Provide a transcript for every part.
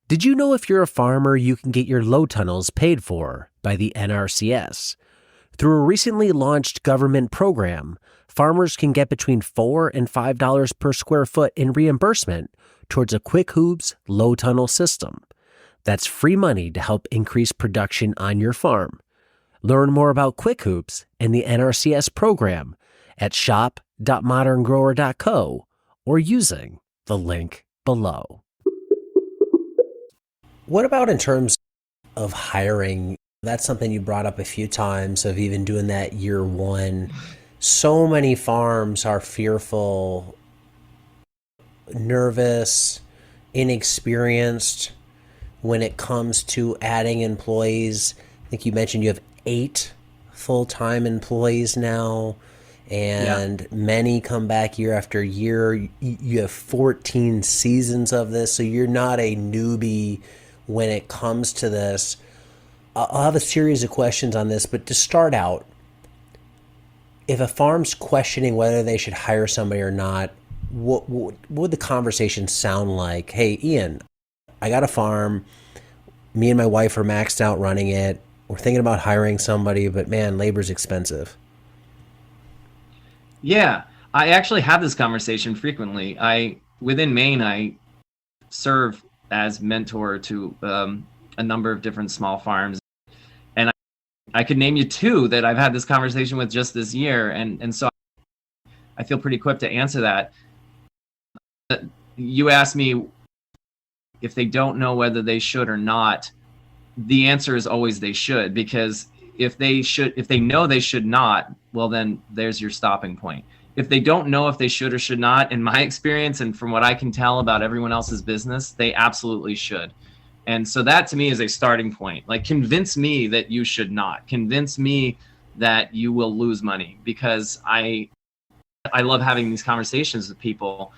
Did you know if you're a farmer, you can get your low tunnels paid for by the NRCS? Through a recently launched government program, farmers can get between $4 and $5 per square foot in reimbursement towards a Quick Hoops low tunnel system. That's free money to help increase production on your farm. Learn more about Quick Hoops and the NRCS program at shop.moderngrower.co or using the link below. What about in terms of hiring? That's something you brought up a few times, of even doing that year one. So many farms are fearful, nervous, inexperienced when it comes to adding employees. I think you mentioned you have 8 full-time employees now, and many come back year after year. You have 14 seasons of this, so you're not a newbie when it comes to this. I'll have a series of questions on this, but to start out, if a farm's questioning whether they should hire somebody or not, what would the conversation sound like? Hey, Ian, I got a farm. Me and my wife are maxed out running it. We're thinking about hiring somebody, but man, labor's expensive. Yeah, I actually have this conversation frequently. Within Maine, I serve as mentor to a number of different small farms. And I could name you 2 that I've had this conversation with just this year. And so I feel pretty equipped to answer that. You asked me if they don't know whether they should or not. The answer is always they should, because if they know they should not, well, then there's your stopping point. If they don't know if they should or should not, in my experience and from what I can tell about everyone else's business, they absolutely should. And so that to me is a starting point. Like, convince me that you should not. Convince me that you will lose money, because I love having these conversations with people.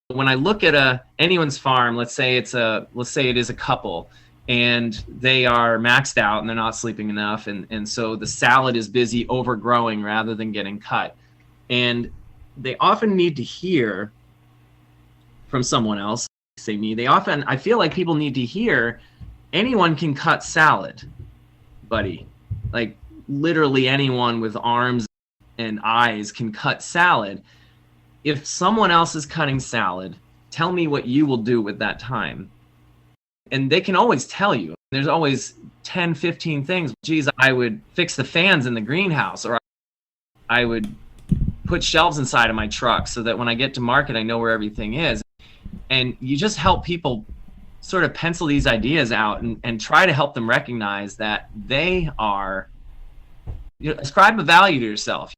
When I look at anyone's farm, let's say it is a couple, and they are maxed out and they're not sleeping enough, and so the salad is busy overgrowing rather than getting cut. And they often need to hear from someone else, say me, I feel like people need to hear, anyone can cut salad, buddy. Like, literally anyone with arms and eyes can cut salad. If someone else is cutting salad, tell me what you will do with that time. And they can always tell you. There's always 10, 15 things. Geez, I would fix the fans in the greenhouse, or I would put shelves inside of my truck so that when I get to market, I know where everything is. And you just help people sort of pencil these ideas out and try to help them recognize that they are, ascribe a value to yourself.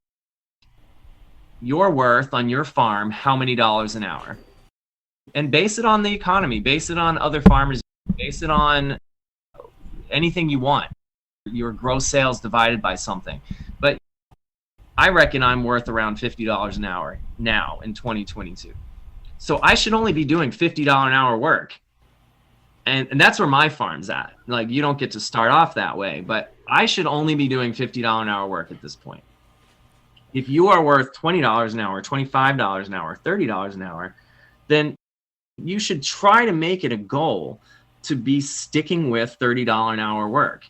Your worth on your farm, how many dollars an hour? And base it on the economy, base it on other farmers, base it on anything you want. Your gross sales divided by something. But I reckon I'm worth around $50 an hour now in 2022. So I should only be doing $50 an hour work. And that's where my farm's at. Like, you don't get to start off that way, but I should only be doing $50 an hour work at this point. If you are worth $20 an hour, $25 an hour, $30 an hour, then you should try to make it a goal to be sticking with $30 an hour work.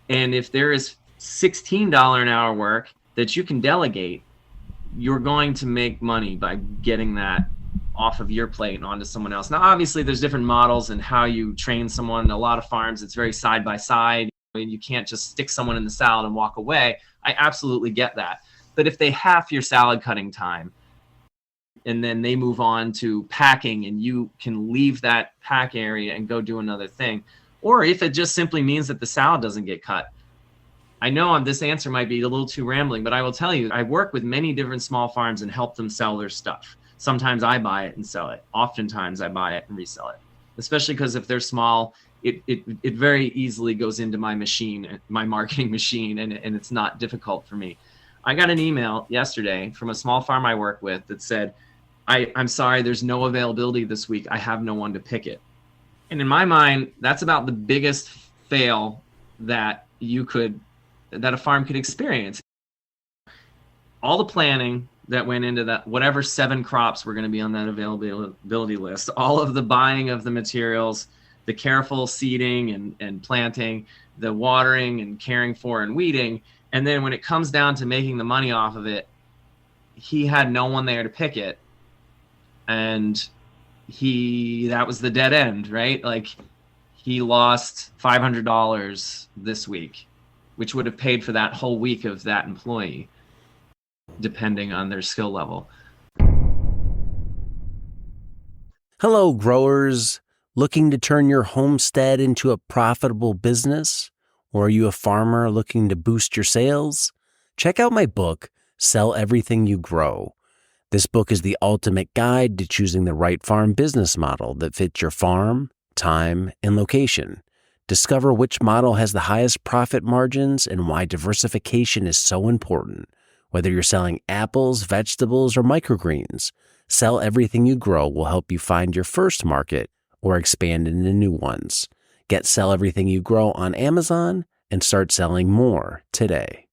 And if there is $16 an hour work that you can delegate, you're going to make money by getting that off of your plate and onto someone else. Now, obviously, there's different models and how you train someone. A lot of farms, it's very side by side. You can't just stick someone in the salad and walk away. I absolutely get that. But if they half your salad cutting time, and then they move on to packing, and you can leave that pack area and go do another thing, or if it just simply means that the salad doesn't get cut. I know this answer might be a little too rambling, but I will tell you, I work with many different small farms and help them sell their stuff. Sometimes I buy it and sell it. Oftentimes I buy it and resell it, especially because if they're small, it very easily goes into my machine, my marketing machine, and it's not difficult for me. I got an email yesterday from a small farm I work with that said, I'm sorry, there's no availability this week. I have no one to pick it. And in my mind, that's about the biggest fail that a farm could experience. All the planning, that went into that, whatever 7 crops were going to be on that availability list, all of the buying of the materials, the careful seeding and planting, the watering and caring for and weeding. And then when it comes down to making the money off of it, he had no one there to pick it. And that was the dead end, right? Like, he lost $500 this week, which would have paid for that whole week of that employee, depending on their skill level. Hello, growers. Looking to turn your homestead into a profitable business? Or are you a farmer looking to boost your sales? Check out my book, Sell Everything You Grow. This book is the ultimate guide to choosing the right farm business model that fits your farm, time, and location. Discover which model has the highest profit margins and why diversification is so important. Whether you're selling apples, vegetables, or microgreens, Sell Everything You Grow will help you find your first market or expand into new ones. Get Sell Everything You Grow on Amazon and start selling more today.